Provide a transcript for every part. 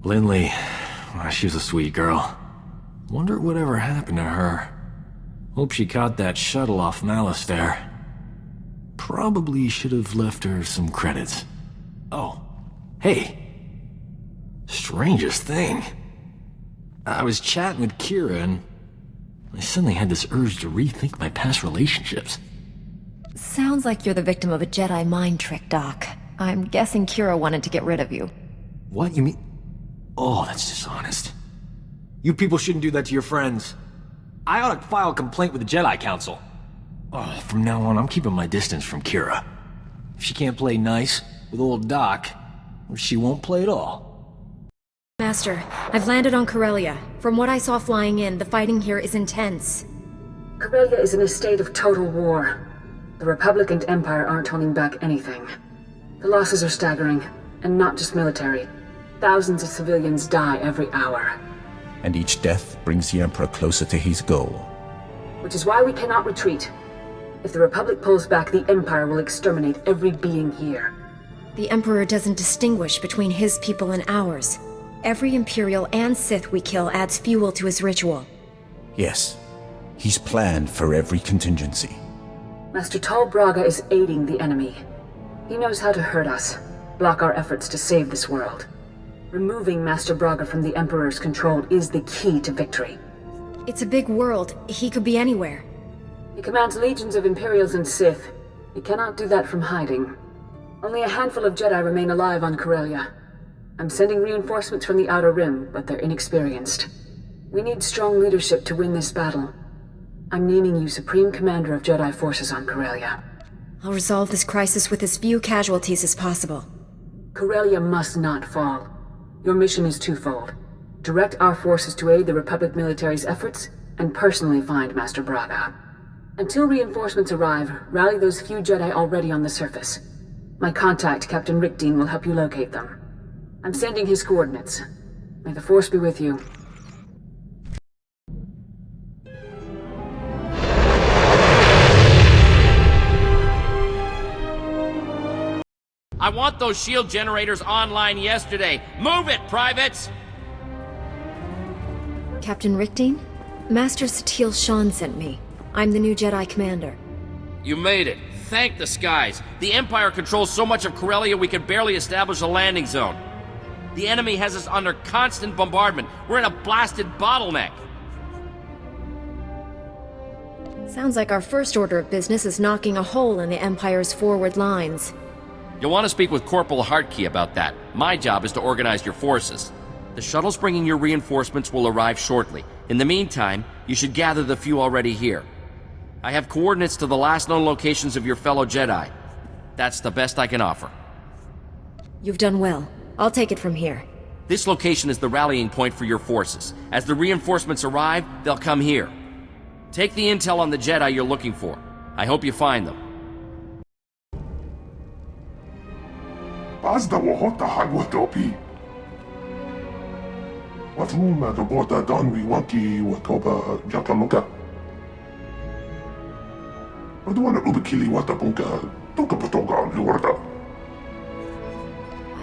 Lindley, she was a sweet girl. Wonder whatever happened to her. Hope she caught that shuttle off Malastare. Probably should have left her some credits. Oh, hey. Strangest thing. I was chatting with Kira and I suddenly had this urge to rethink my past relationships. Sounds like you're the victim of a Jedi mind trick, Doc. I'm guessing Kira wanted to get rid of you. What, you mean? Oh, that's dishonest. You people shouldn't do that to your friends. I ought to file a complaint with the Jedi Council. Oh, from now on, I'm keeping my distance from Kira. If she can't play nice with old Doc, she won't play at all. Master, I've landed on Corellia. From what I saw flying in, the fighting here is intense. Corellia is in a state of total war. The Republic and Empire aren't holding back anything. The losses are staggering, and not just military. Thousands of civilians die every hour. And each death brings the Emperor closer to his goal. Which is why we cannot retreat. If the Republic pulls back, the Empire will exterminate every being here. The Emperor doesn't distinguish between his people and ours. Every Imperial and Sith we kill adds fuel to his ritual. Yes, he's planned for every contingency. Master Tal Braga is aiding the enemy. He knows how to hurt us, block our efforts to save this world. Removing Master Braga from the Emperor's control is the key to victory. It's a big world. He could be anywhere. He commands legions of Imperials and Sith. He cannot do that from hiding. Only a handful of Jedi remain alive on Corellia. I'm sending reinforcements from the Outer Rim, but they're inexperienced. We need strong leadership to win this battle. I'm naming you Supreme Commander of Jedi Forces on Corellia. I'll resolve this crisis with as few casualties as possible. Corellia must not fall. Your mission is twofold. Direct our forces to aid the Republic military's efforts, and personally find Master Braga. Until reinforcements arrive, rally those few Jedi already on the surface. My contact, Captain Rickdean, will help you locate them. I'm sending his coordinates. May the Force be with you. I want those shield generators online yesterday. Move it, privates! Captain Rickdean? Master Satil Shan sent me. I'm the new Jedi Commander. You made it. Thank the skies. The Empire controls so much of Corellia we can barely establish a landing zone. The enemy has us under constant bombardment. We're in a blasted bottleneck. Sounds like our first order of business is knocking a hole in the Empire's forward lines. You'll want to speak with Corporal Hartkey about that. My job is to organize your forces. The shuttles bringing your reinforcements will arrive shortly. In the meantime, you should gather the few already here. I have coordinates to the last known locations of your fellow Jedi. That's the best I can offer. You've done well. I'll take it from here. This location is the rallying point for your forces. As the reinforcements arrive, they'll come here. Take the intel on the Jedi you're looking for. I hope you find them. Bazda wahota hagwatopi. Watuma the bota donwi wanki watoba jakamuka. Adwana ubikili watapunka toka potoga lurda.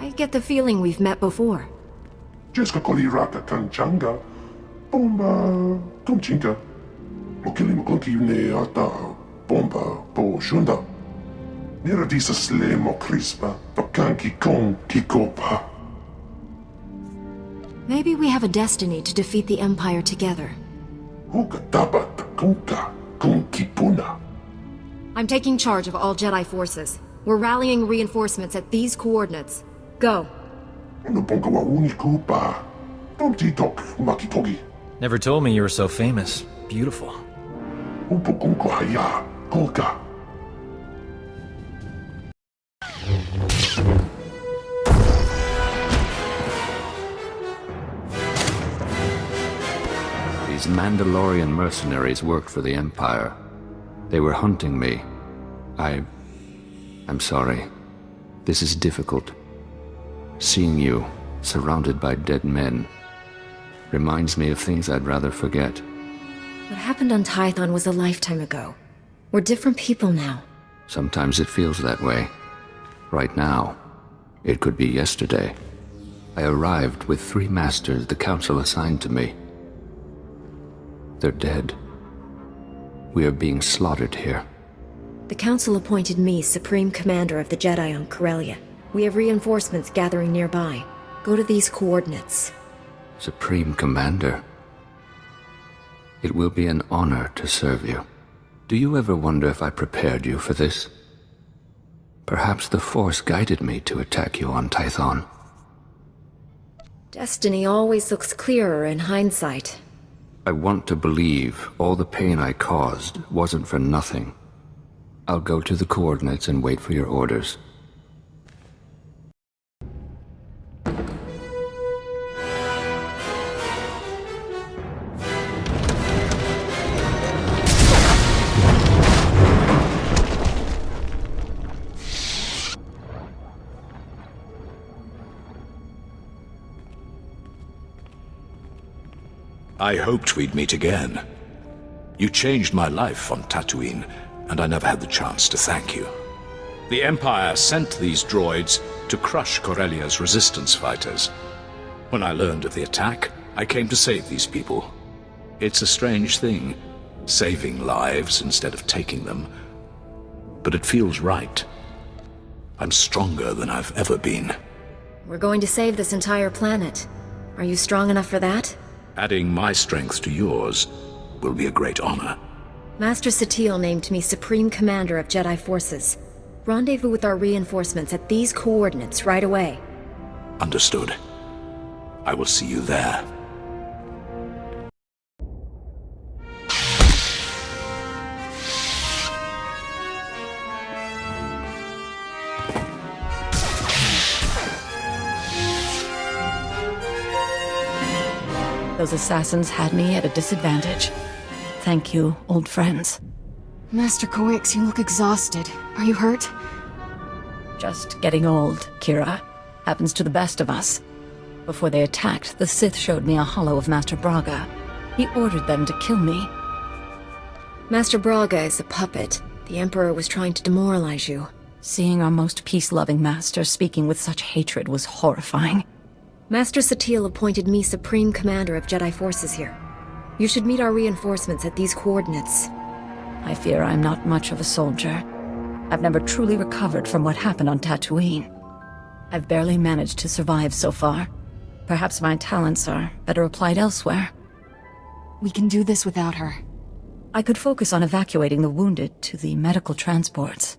I get the feeling we've met before. Jeska koli raka kanchanga. Bomba kumchinka. Mokili mukunki ne ata bomba po shunda. Nera disa slemo crispa, pakanki kon kikopa. Maybe we have a destiny to defeat the Empire together. Huka taba takunka kon kipuna. I'm taking charge of all Jedi forces. We're rallying reinforcements at these coordinates. Go. Nuponka wa unikupa. Tomti tok makitogi. Never told me you were so famous. Beautiful. Upokunko haya kolka. These Mandalorian mercenaries worked for the Empire. They were hunting me. I'm sorry. This is difficult. Seeing you, surrounded by dead men, reminds me of things I'd rather forget. What happened on Tython was a lifetime ago. We're different people now. Sometimes it feels that way. Right now, it could be yesterday. I arrived with 3 masters the Council assigned to me. They're dead. We are being slaughtered here. The Council appointed me Supreme Commander of the Jedi on Corellia. We have reinforcements gathering nearby. Go to these coordinates. Supreme Commander. It will be an honor to serve you. Do you ever wonder if I prepared you for this? Perhaps the Force guided me to attack you on Tython. Destiny always looks clearer in hindsight. I want to believe all the pain I caused wasn't for nothing. I'll go to the coordinates and wait for your orders. I hoped we'd meet again. You changed my life on Tatooine, and I never had the chance to thank you. The Empire sent these droids to crush Corellia's resistance fighters. When I learned of the attack, I came to save these people. It's a strange thing, saving lives instead of taking them. But it feels right. I'm stronger than I've ever been. We're going to save this entire planet. Are you strong enough for that? Adding my strength to yours will be a great honor. Master SWTOR named me Supreme Commander of Jedi Forces. Rendezvous with our reinforcements at these coordinates right away. Understood. I will see you there. Those assassins had me at a disadvantage. Thank you, old friends. Master Coix, you look exhausted. Are you hurt? Just getting old, Kira. Happens to the best of us. Before they attacked, the Sith showed me a holo of Master Braga. He ordered them to kill me. Master Braga is a puppet. The Emperor was trying to demoralize you. Seeing our most peace-loving master speaking with such hatred was horrifying. Master SWTOR appointed me Supreme Commander of Jedi Forces here. You should meet our reinforcements at these coordinates. I fear I'm not much of a soldier. I've never truly recovered from what happened on Tatooine. I've barely managed to survive so far. Perhaps my talents are better applied elsewhere. We can do this without her. I could focus on evacuating the wounded to the medical transports.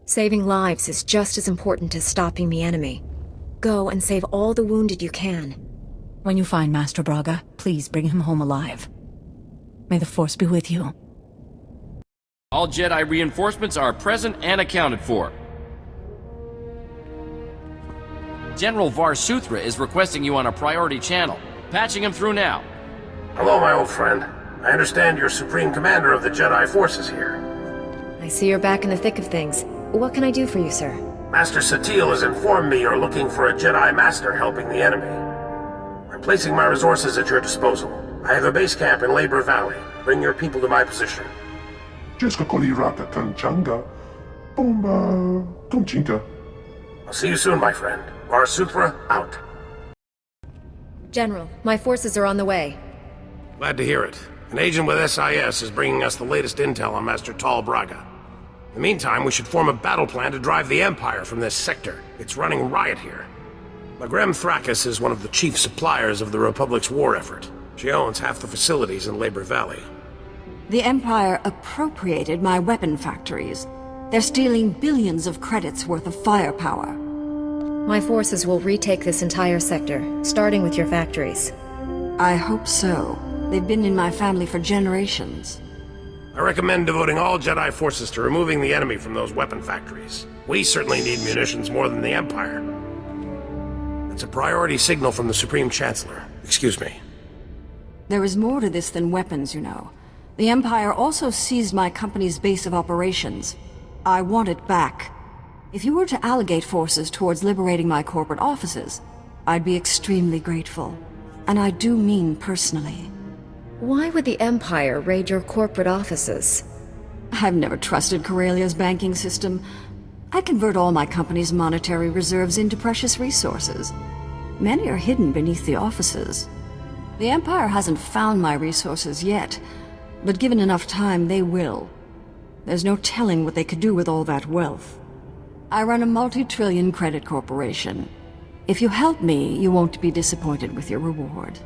Saving lives is just as important as stopping the enemy. Go and save all the wounded you can. When you find Master Braga, please bring him home alive. May the Force be with you. All Jedi reinforcements are present and accounted for. General Var Suthra is requesting you on a priority channel. Patching him through now. Hello, my old friend. I understand you're Supreme Commander of the Jedi Forces here. I see you're back in the thick of things. What can I do for you, sir? Master SWTOR has informed me you're looking for a Jedi Master helping the enemy. I'm placing my resources at your disposal. I have a base camp in Labor Valley. Bring your people to my position. Jessica Colirata Tanchanga. Bomba Tomchinka. I'll see you soon, my friend. Var Suthra, out. General, my forces are on the way. Glad to hear it. An agent with SIS is bringing us the latest intel on Master Tal Braga. In the meantime, we should form a battle plan to drive the Empire from this sector. It's running riot here. Magrem Thrakis is one of the chief suppliers of the Republic's war effort. She owns half the facilities in Labor Valley. The Empire appropriated my weapon factories. They're stealing billions of credits worth of firepower. My forces will retake this entire sector, starting with your factories. I hope so. They've been in my family for generations. I recommend devoting all Jedi forces to removing the enemy from those weapon factories. We certainly need munitions more than the Empire. It's a priority signal from the Supreme Chancellor. Excuse me. There is more to this than weapons, you know. The Empire also seized my company's base of operations. I want it back. If you were to allocate forces towards liberating my corporate offices, I'd be extremely grateful. And I do mean personally. Why would the Empire raid your corporate offices? I've never trusted Corellia's banking system. I convert all my company's monetary reserves into precious resources. Many are hidden beneath the offices. The Empire hasn't found my resources yet, but given enough time, they will. There's no telling what they could do with all that wealth. I run a multi-trillion credit corporation. If you help me, you won't be disappointed with your reward.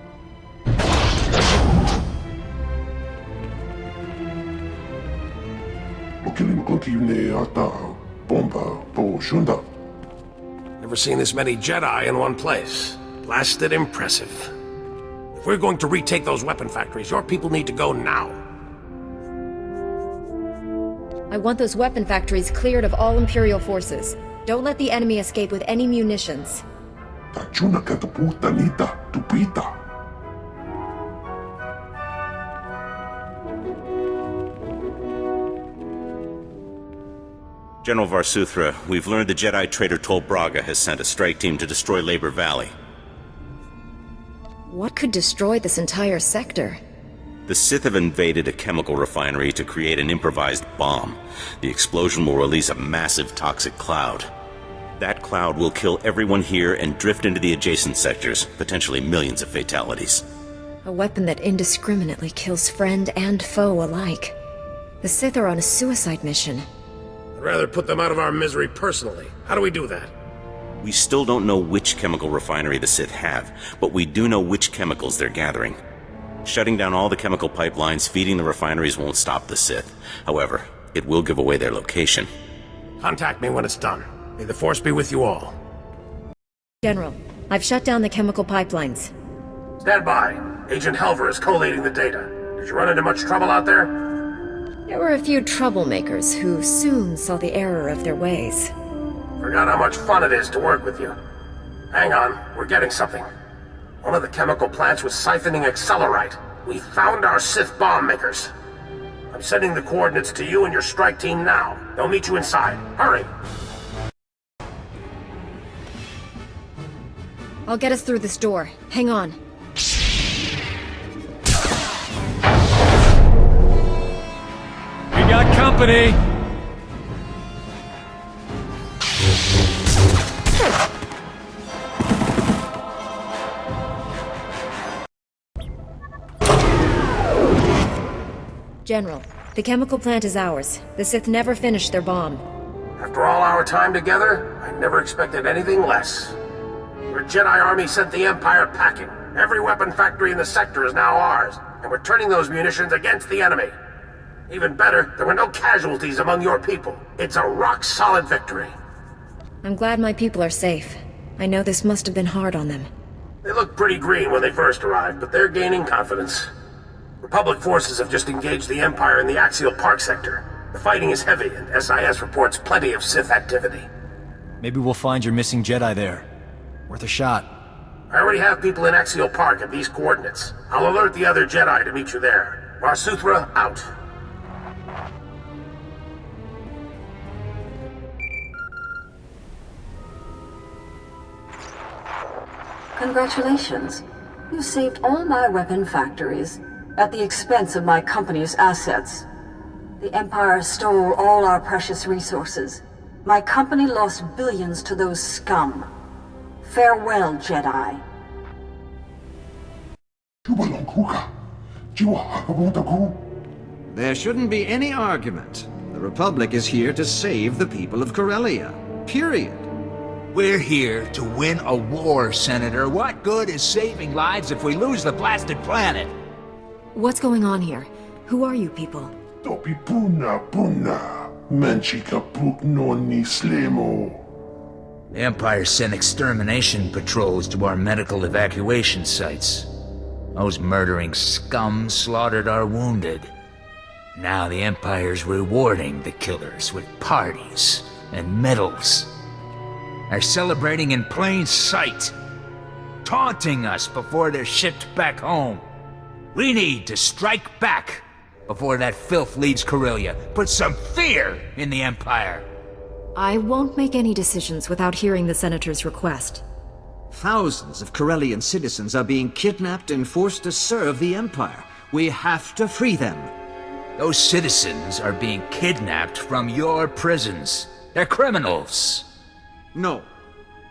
Never seen this many Jedi in one place. Blasted impressive. If we're going to retake those weapon factories, your people need to go now. I want those weapon factories cleared of all Imperial forces. Don't let the enemy escape with any munitions. General Varsuthra, we've learned the Jedi traitor Tol Braga has sent a strike team to destroy Labor Valley. What could destroy this entire sector? The Sith have invaded a chemical refinery to create an improvised bomb. The explosion will release a massive toxic cloud. That cloud will kill everyone here and drift into the adjacent sectors, potentially millions of fatalities. A weapon that indiscriminately kills friend and foe alike. The Sith are on a suicide mission. I'd rather put them out of our misery personally. How do we do that? We still don't know which chemical refinery the Sith have, but we do know which chemicals they're gathering. Shutting down all the chemical pipelines feeding the refineries won't stop the Sith. However, it will give away their location. Contact me when it's done. May the Force be with you all. General, I've shut down the chemical pipelines. Stand by. Agent Helver is collating the data. Did you run into much trouble out there? There were a few troublemakers who soon saw the error of their ways. Forgot how much fun it is to work with you. Hang on, we're getting something. One of the chemical plants was siphoning accelerite. We found our Sith bomb makers. I'm sending the coordinates to you and your strike team now. They'll meet you inside. Hurry! I'll get us through this door. Hang on. We got company! General, the chemical plant is ours. The Sith never finished their bomb. After all our time together, I never expected anything less. Your Jedi army sent the Empire packing. Every weapon factory in the sector is now ours, and we're turning those munitions against the enemy. Even better, there were no casualties among your people. It's a rock-solid victory. I'm glad my people are safe. I know this must have been hard on them. They looked pretty green when they first arrived, but they're gaining confidence. Republic forces have just engaged the Empire in the Axial Park sector. The fighting is heavy, and SIS reports plenty of Sith activity. Maybe we'll find your missing Jedi there. Worth a shot. I already have people in Axial Park at these coordinates. I'll alert the other Jedi to meet you there. Varsuthra, out. Congratulations. You saved all my weapon factories, at the expense of my company's assets. The Empire stole all our precious resources. My company lost billions to those scum. Farewell, Jedi. There shouldn't be any argument. The Republic is here to save the people of Corellia. Period. We're here to win a war, Senator. What good is saving lives if we lose the blasted planet? What's going on here? Who are you people? The Empire sent extermination patrols to our medical evacuation sites. Those murdering scum slaughtered our wounded. Now the Empire's rewarding the killers with parties and medals. They're celebrating in plain sight, taunting us before they're shipped back home. We need to strike back before that filth leaves Corellia. Put some fear in the Empire. I won't make any decisions without hearing the Senator's request. Thousands of Corellian citizens are being kidnapped and forced to serve the Empire. We have to free them. Those citizens are being kidnapped from your prisons. They're criminals. No.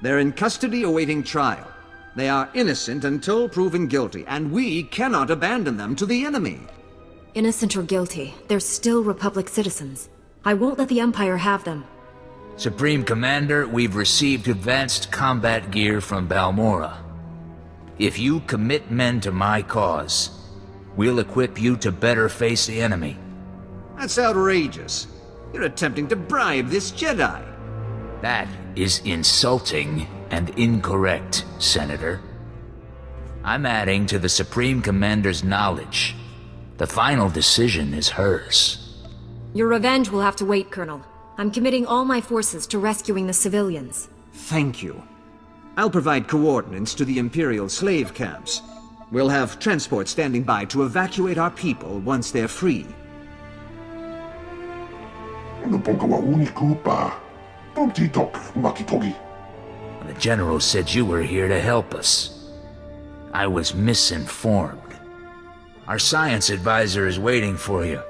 They're in custody awaiting trial. They are innocent until proven guilty, and we cannot abandon them to the enemy. Innocent or guilty, they're still Republic citizens. I won't let the Empire have them. Supreme Commander, we've received advanced combat gear from Balmora. If you commit men to my cause, we'll equip you to better face the enemy. That's outrageous. You're attempting to bribe this Jedi. That is insulting and incorrect, Senator. I'm adding to the Supreme Commander's knowledge. The final decision is hers. Your revenge will have to wait, Colonel. I'm committing all my forces to rescuing the civilians. Thank you. I'll provide coordinates to the Imperial slave camps. We'll have transport standing by to evacuate our people once they're free. The General said you were here to help us. I was misinformed. Our science advisor is waiting for you.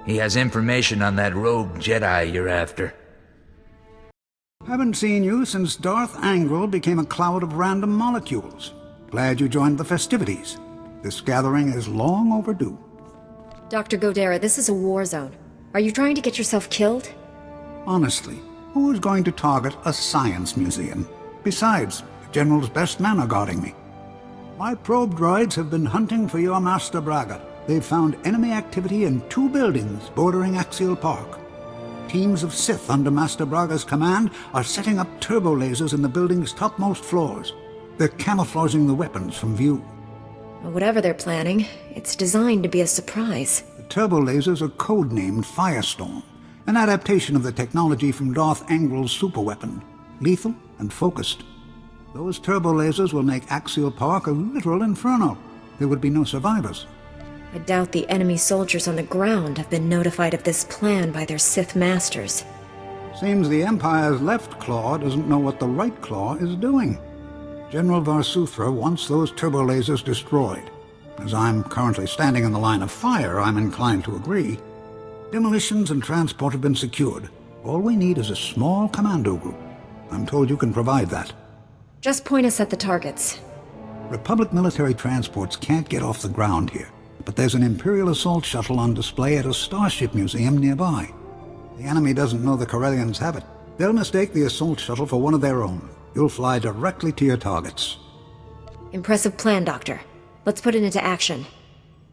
He has information on that rogue Jedi you're after. Haven't seen you since Darth Angral became a cloud of random molecules. Glad you joined the festivities. This gathering is long overdue. Dr. Godera, this is a war zone. Are you trying to get yourself killed? Honestly, who is going to target a science museum? Besides, the General's best men are guarding me. My probe droids have been hunting for your Master Braga. They've found enemy activity in 2 buildings bordering Axial Park. Teams of Sith under Master Braga's command are setting up turbo lasers in the building's topmost floors. They're camouflaging the weapons from view. Whatever they're planning, it's designed to be a surprise. The turbo lasers are codenamed Firestorm, an adaptation of the technology from Darth Angral's superweapon, lethal and focused. Those turbo lasers will make Axial Park a literal inferno. There would be no survivors. I doubt the enemy soldiers on the ground have been notified of this plan by their Sith masters. Seems the Empire's left claw doesn't know what the right claw is doing. General Varsuthra wants those turbo lasers destroyed. As I'm currently standing in the line of fire, I'm inclined to agree. Demolitions and transport have been secured. All we need is a small commando group. I'm told you can provide that. Just point us at the targets. Republic military transports can't get off the ground here, but there's an Imperial assault shuttle on display at a starship museum nearby. The enemy doesn't know the Corellians have it. They'll mistake the assault shuttle for one of their own. You'll fly directly to your targets. Impressive plan, Doctor. Let's put it into action.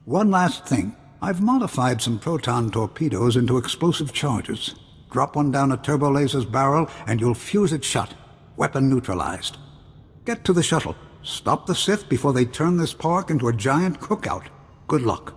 One last thing. I've modified some proton torpedoes into explosive charges. Drop one down a turbo laser's barrel and you'll fuse it shut. Weapon neutralized. Get to the shuttle. Stop the Sith before they turn this park into a giant cookout. Good luck.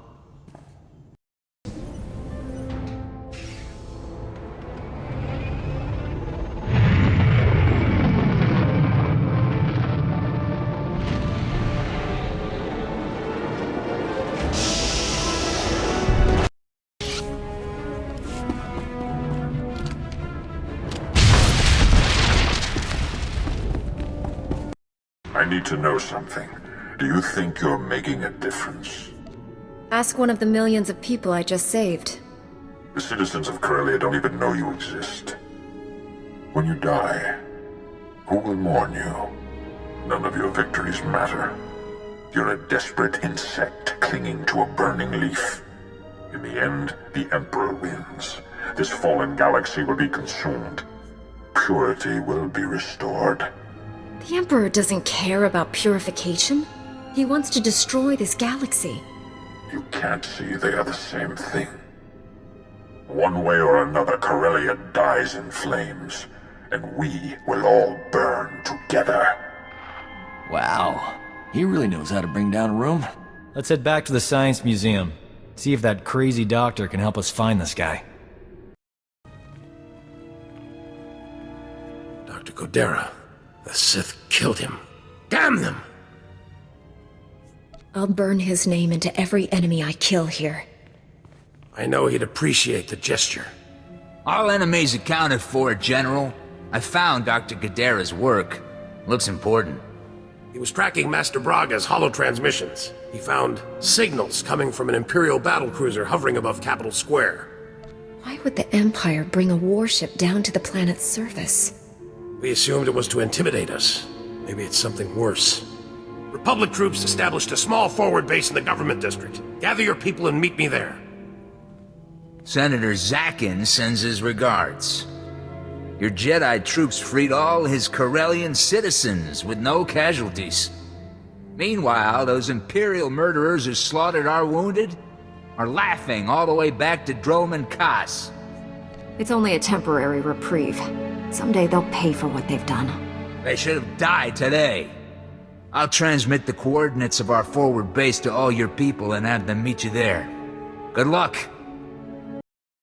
I need to know something. Do you think you're making a difference? Ask one of the millions of people I just saved. The citizens of Corellia don't even know you exist. When you die, who will mourn you? None of your victories matter. You're a desperate insect clinging to a burning leaf. In the end, the Emperor wins. This fallen galaxy will be consumed. Purity will be restored. The Emperor doesn't care about purification. He wants to destroy this galaxy. You can't see they are the same thing. One way or another, Corellia dies in flames, and we will all burn together. Wow. He really knows how to bring down a room. Let's head back to the Science Museum. See if that crazy doctor can help us find this guy. Dr. Godera. The Sith killed him. Damn them! I'll burn his name into every enemy I kill here. I know he'd appreciate the gesture. All enemies accounted for, General. I found Dr. Godera's work. Looks important. He was tracking Master Braga's holo-transmissions. He found signals coming from an Imperial battlecruiser hovering above Capital Square. Why would the Empire bring a warship down to the planet's surface? We assumed it was to intimidate us. Maybe it's something worse. Republic troops established a small forward base in the government district. Gather your people and meet me there. Senator Zakin sends his regards. Your Jedi troops freed all his Corellian citizens with no casualties. Meanwhile, those Imperial murderers who slaughtered our wounded are laughing all the way back to Drome and Kas. It's only a temporary reprieve. Someday they'll pay for what they've done. They should have died today. I'll transmit the coordinates of our forward base to all your people and have them meet you there. Good luck.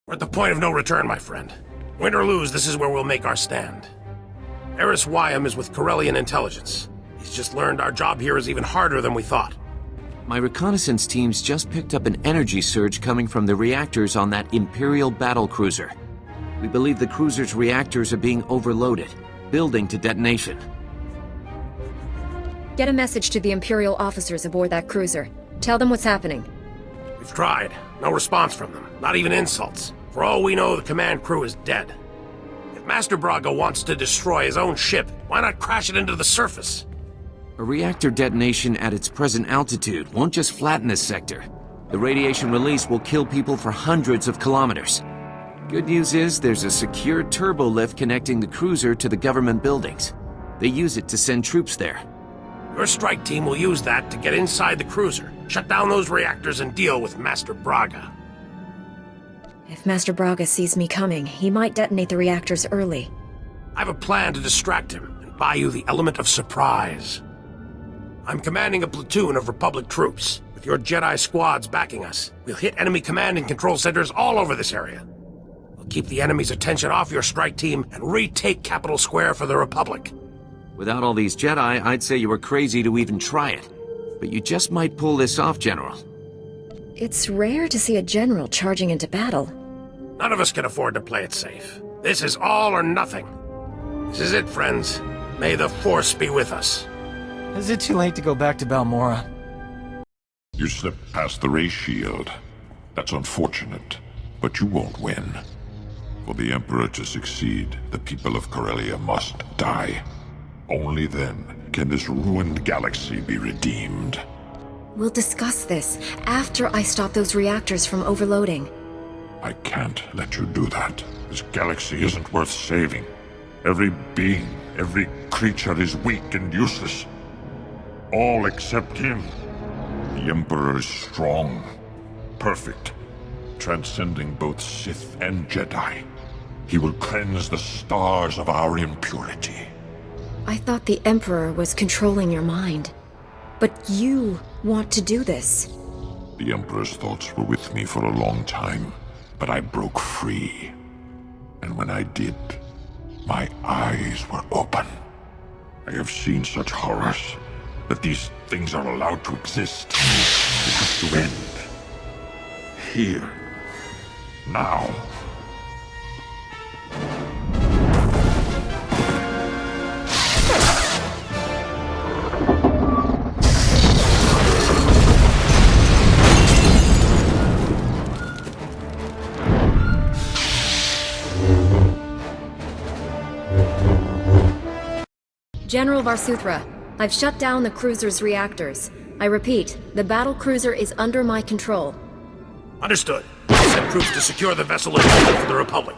We're at the point of no return, my friend. Win or lose, this is where we'll make our stand. Eris Wyam is with Corellian intelligence. He's just learned our job here is even harder than we thought. My reconnaissance teams just picked up an energy surge coming from the reactors on that Imperial battlecruiser. We believe the cruiser's reactors are being overloaded, building to detonation. Get a message to the Imperial officers aboard that cruiser. Tell them what's happening. We've tried. No response from them. Not even insults. For all we know, the command crew is dead. If Master Braga wants to destroy his own ship, why not crash it into the surface? A reactor detonation at its present altitude won't just flatten this sector. The radiation release will kill people for hundreds of kilometers. Good news is there's a secure turbo lift connecting the cruiser to the government buildings. They use it to send troops there. Your strike team will use that to get inside the cruiser, shut down those reactors, and deal with Master Braga. If Master Braga sees me coming, he might detonate the reactors early. I have a plan to distract him and buy you the element of surprise. I'm commanding a platoon of Republic troops. With your Jedi squads backing us, we'll hit enemy command and control centers all over this area. We'll keep the enemy's attention off your strike team and retake Capital Square for the Republic. Without all these Jedi, I'd say you were crazy to even try it. But you just might pull this off, General. It's rare to see a general charging into battle. None of us can afford to play it safe. This is all or nothing. This is it, friends. May the Force be with us. Is it too late to go back to Balmora? You slipped past the ray shield. That's unfortunate, but you won't win. For the Emperor to succeed, the people of Corellia must die. Only then can this ruined galaxy be redeemed. We'll discuss this after I stop those reactors from overloading. I can't let you do that. This galaxy isn't worth saving. Every being, every creature is weak and useless. All except him. The Emperor is strong, perfect, transcending both Sith and Jedi. He will cleanse the stars of our impurity. I thought the Emperor was controlling your mind. But you want to do this. The Emperor's thoughts were with me for a long time, but I broke free. And when I did, my eyes were open. I have seen such horrors that these things are allowed to exist. It has to end. Here. Now. General Varsuthra, I've shut down the cruiser's reactors. I repeat, the battle cruiser is under my control. Understood. I'll send troops to secure the vessel and hold it for the Republic.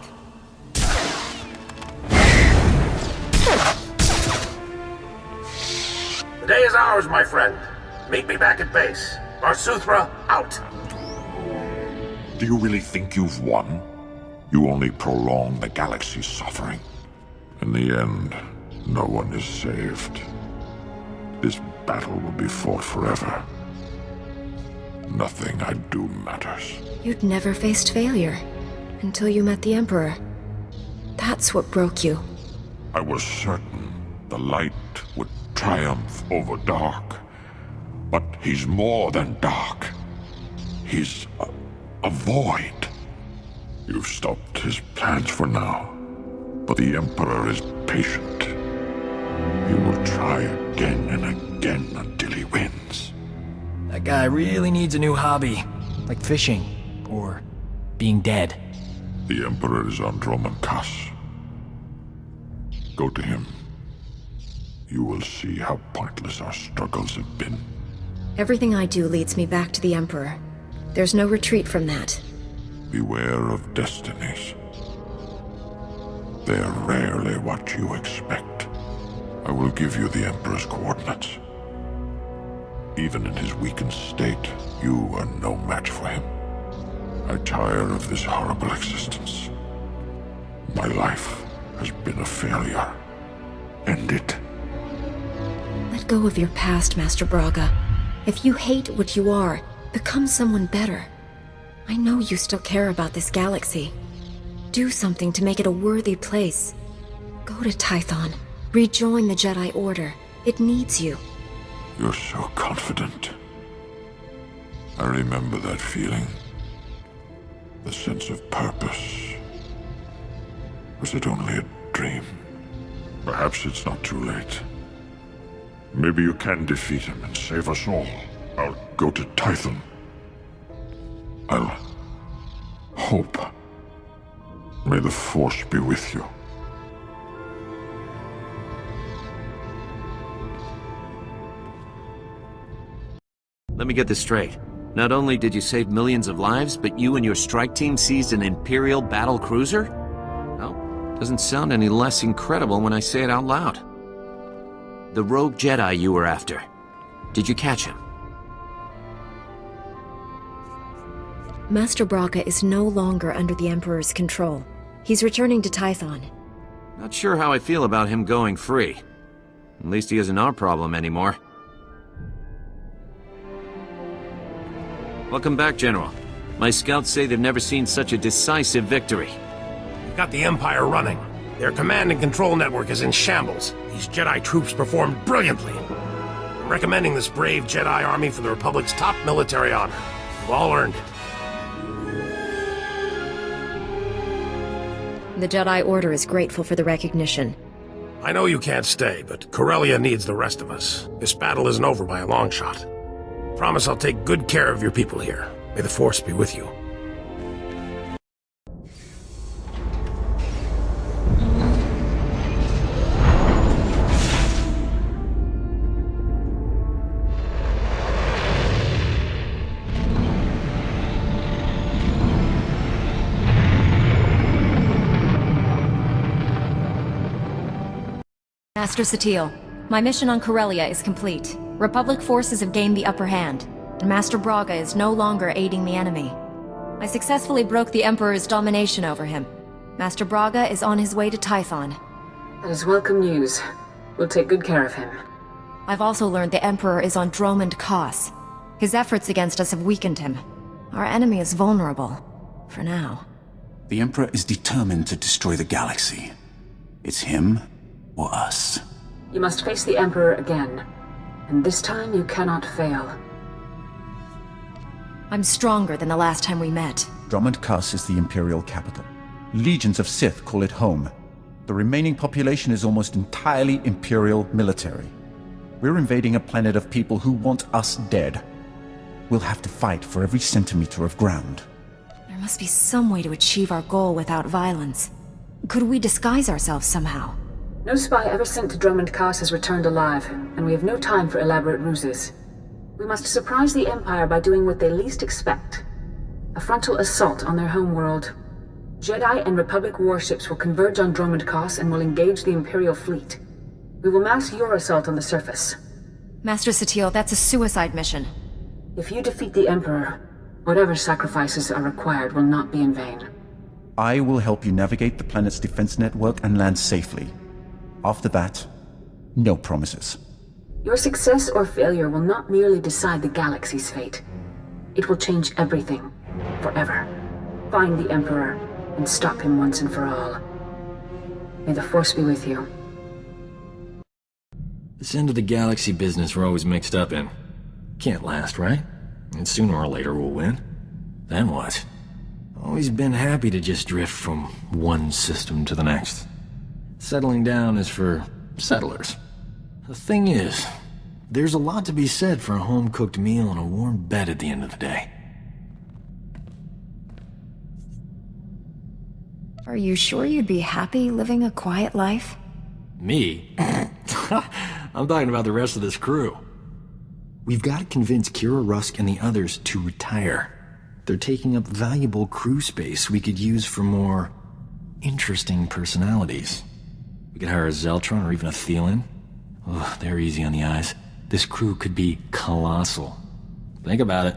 The day is ours, my friend. Meet me back at base. Varsuthra, out. Do you really think you've won? You only prolong the galaxy's suffering. In the end, no one is saved. This battle will be fought forever. Nothing I do matters. You'd never faced failure until you met the Emperor. That's what broke you. I was certain the light would triumph over dark. But he's more than dark. He's a void. You've stopped his plans for now. But the Emperor is patient. He will try again and again until he wins. That guy really needs a new hobby, like fishing, or being dead. The Emperor is on Dromankas. Go to him. You will see how pointless our struggles have been. Everything I do leads me back to the Emperor. There's no retreat from that. Beware of destinies. They are rarely what you expect. I will give you the Emperor's coordinates. Even in his weakened state, you are no match for him. I tire of this horrible existence. My life has been a failure. End it. Let go of your past, Master Braga. If you hate what you are, become someone better. I know you still care about this galaxy. Do something to make it a worthy place. Go to Tython. Rejoin the Jedi Order. It needs you. You're so confident. I remember that feeling. The sense of purpose. Was it only a dream? Perhaps it's not too late. Maybe you can defeat him and save us all. I'll go to Tython. I'll hope. May the Force be with you. Let me get this straight. Not only did you save millions of lives, but you and your strike team seized an Imperial battle cruiser? Well, doesn't sound any less incredible when I say it out loud. The rogue Jedi you were after. Did you catch him? Master Braga is no longer under the Emperor's control. He's returning to Tython. Not sure how I feel about him going free. At least he isn't our problem anymore. Welcome back, General. My scouts say they've never seen such a decisive victory. We've got the Empire running. Their command and control network is in shambles. These Jedi troops performed brilliantly. I'm recommending this brave Jedi army for the Republic's top military honor. You've all earned it. The Jedi Order is grateful for the recognition. I know you can't stay, but Corellia needs the rest of us. This battle isn't over by a long shot. Promise I'll take good care of your people here. May the Force be with you. Master SWTOR, my mission on Corellia is complete. Republic forces have gained the upper hand, and Master Braga is no longer aiding the enemy. I successfully broke the Emperor's domination over him. Master Braga is on his way to Tython. That is welcome news. We'll take good care of him. I've also learned the Emperor is on Dromankas. His efforts against us have weakened him. Our enemy is vulnerable. For now. The Emperor is determined to destroy the galaxy. It's him or us. You must face the Emperor again. And this time you cannot fail. I'm stronger than the last time we met. Dromankas is the Imperial capital. Legions of Sith call it home. The remaining population is almost entirely Imperial military. We're invading a planet of people who want us dead. We'll have to fight for every centimeter of ground. There must be some way to achieve our goal without violence. Could we disguise ourselves somehow? No spy ever sent to Dromankas has returned alive, and we have no time for elaborate ruses. We must surprise the Empire by doing what they least expect. A frontal assault on their homeworld. Jedi and Republic warships will converge on Dromankas and will engage the Imperial fleet. We will mask your assault on the surface. Master SWTOR, that's a suicide mission. If you defeat the Emperor, whatever sacrifices are required will not be in vain. I will help you navigate the planet's defense network and land safely. After that, no promises. Your success or failure will not merely decide the galaxy's fate. It will change everything, forever. Find the Emperor, and stop him once and for all. May the Force be with you. This end of the galaxy business we're always mixed up in. Can't last, right? And sooner or later we'll win. Then what? Always been happy to just drift from one system to the next. Settling down is for settlers. The thing is, there's a lot to be said for a home-cooked meal and a warm bed at the end of the day. Are you sure you'd be happy living a quiet life? Me? I'm talking about the rest of this crew. We've got to convince Kira, Rusk, and the others to retire. They're taking up valuable crew space we could use for more interesting personalities. We could hire a Zeltron or even a Thielen. Ugh, they're easy on the eyes. This crew could be colossal. Think about it.